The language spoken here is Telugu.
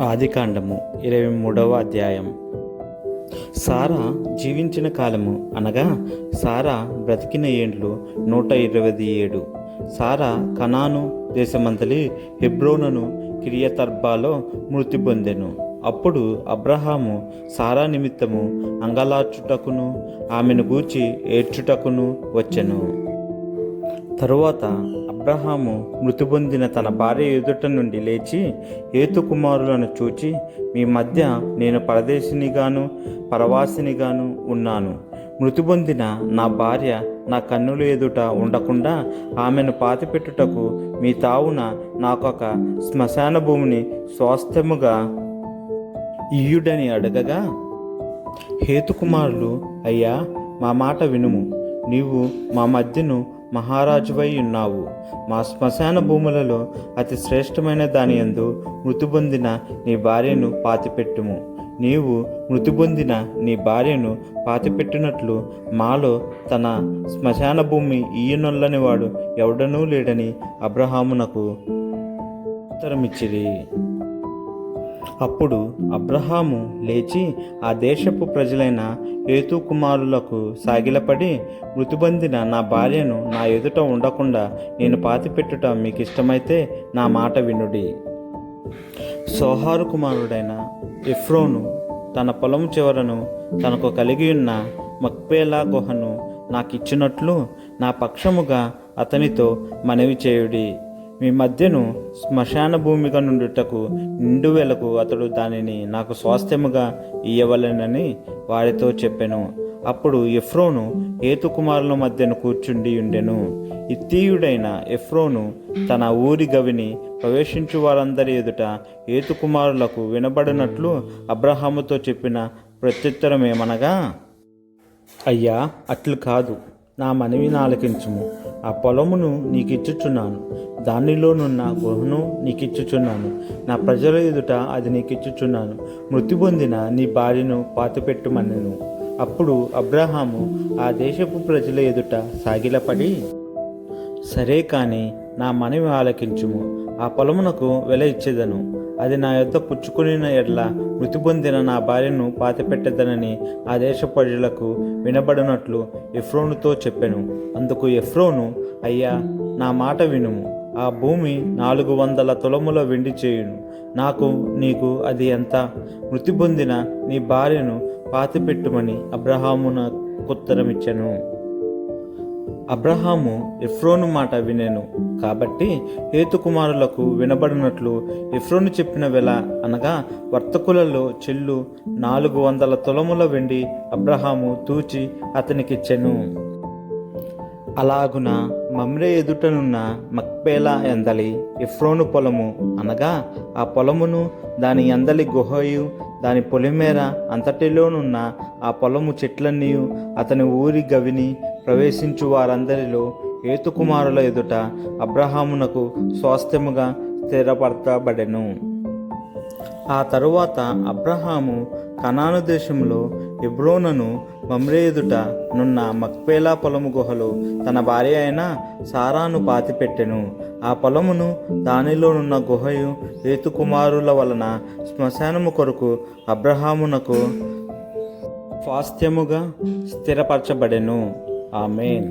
ఆదికాండము 23వ అధ్యాయం. సారా జీవించిన కాలము అనగా సారా బ్రతికిన ఏండ్లు 127. సారా కనాను దేశమంతలి హెబ్రోనును కిరియతర్బాలో మృతి పొందెను. అప్పుడు అబ్రహాము సారా నిమిత్తము అంగలార్చుటకును ఆమెను గూర్చి ఏడ్చుటకును వచ్చెను. తరువాత అబ్రహాము మృతి పొందిన తన భార్య ఎదుట నుండి లేచి హేతు కుమారులను చూచి, మీ మధ్య నేను పరదేశినిగాను పరవాసినిగాను ఉన్నాను. మృతి పొందిన నా భార్య నా కన్నుల ఎదుట ఉండకుండా ఆమెను పాతిపెట్టుటకు మీ తావున నాకొక శ్మశాన భూమిని స్వాస్థ్యముగా ఇయ్యుడని అడగగా, హేతుకుమారులు, అయ్యా మా మాట వినుము, నీవు మా మధ్యను మహారాజువై ఉన్నావు. మా శ్మశాన భూములలో అతి శ్రేష్టమైన దాని యందు మృతి పొందిన నీ భార్యను పాతిపెట్టుము. నీవు మృతి పొందిన నీ భార్యను పాతిపెట్టినట్లు మాలో తన శ్మశాన భూమి ఈయనొల్లని వాడు ఎవడనూ లేడని అబ్రహామునకు ఉత్తరమిచ్చిరి. అప్పుడు అబ్రహాము లేచి ఆ దేశపు ప్రజలైన హేతు కుమారులకు సాగిలపడి, మృతి పొందిన నా భార్యను నా ఎదుట ఉండకుండా నేను పాతిపెట్టుట మీకు ఇష్టమైతే నా మాట వినుడి. సోహారు కుమారుడైన ఎఫ్రోను తన పొలం చివరను తనకు కలిగి ఉన్న మక్పేలా గుహను నాకిచ్చినట్లు నా పక్షముగా అతనితో మనవి చేయుడి. మీ మధ్యను శ్మశాన భూమిగా నుండుటకు నిండువేలకు అతడు దానిని నాకు స్వాస్థ్యముగా ఇయ్యవలెనని వారితో చెప్పెను. అప్పుడు ఎఫ్రోను హేతు కుమారుల మధ్యను కూర్చుండి ఉండెను. ఇత్తీయుడైన ఎఫ్రోను తన ఊరి గవిని ప్రవేశించు వారందరి ఎదుట హేతు కుమారులకు వినబడినట్లు అబ్రహాముతో చెప్పిన ప్రత్యుత్తరమేమనగా, అయ్యా, అట్లు కాదు, నా మనవిని ఆలకించుము. ఆ పొలమును నీకిచ్చుచున్నాను, దానిలోనున్న గుహను నీకిచ్చుచున్నాను, నా ప్రజల ఎదుట అది నీకిచ్చుచున్నాను. మృతి పొందిన నీ భార్యను పాతిపెట్టుమనెను. అప్పుడు అబ్రహాము ఆ దేశపు ప్రజల ఎదుట సాగిలపడి, సరే కాని నా మనవి ఆలకించుము. ఆ పొలమునకు వెల ఇచ్చేదను, అది నా యొద్ద పుచ్చుకుని ఎడ్ల మృతి పొందిన నా భార్యను పాతిపెట్టెదనని ఆ దేశ ప్రజలకు వినబడినట్లు ఎఫ్రోనుతో చెప్పెను. అందుకు ఎఫ్రోను, అయ్యా, నా మాట వినుము. ఆ భూమి 400 తులముల వెండి చేయును. నీకు అది ఎంత? మృతి పొందిన నీ భార్యను పాతిపెట్టుమని అబ్రహామునకుత్తరమిచ్చెను. అబ్రహాము ఎఫ్రోను మాట వినెను. కాబట్టి హేతు కుమారులకు వినబడినట్లు ఎఫ్రోను చెప్పిన వెల అనగా వర్తకులలో చెల్లు 400 తులముల వెండి అబ్రహాము తూచి అతనికిచ్చెను. అలాగున మమ్రే ఎదుటనున్న మక్పేలా ఎందలి ఎఫ్రోను పొలము అనగా ఆ పొలమును దాని ఎందలి గుహయు దాని పొలిమేర అంతటిలోనున్న ఆ పొలము చెట్లన్నీ అతని ఊరి గవిని ప్రవేశించు వారందరిలో హేతు కుమారుల ఎదుట అబ్రహామునకు స్వాస్థ్యముగా స్థిరపరచబడెను. ఆ తరువాత అబ్రహాము కనాను దేశంలో హెబ్రోనును మమ్రే ఎదుట నున్న మక్పేలా పొలము గుహలో తన భార్య అయిన సారాను పాతిపెట్టెను. ఆ పొలమును దానిలోనున్న గుహయు హేతు కుమారుల వలన శ్మశానము కొరకు అబ్రహామునకు స్వాస్థ్యముగా స్థిరపరచబడెను. ఆమేన్.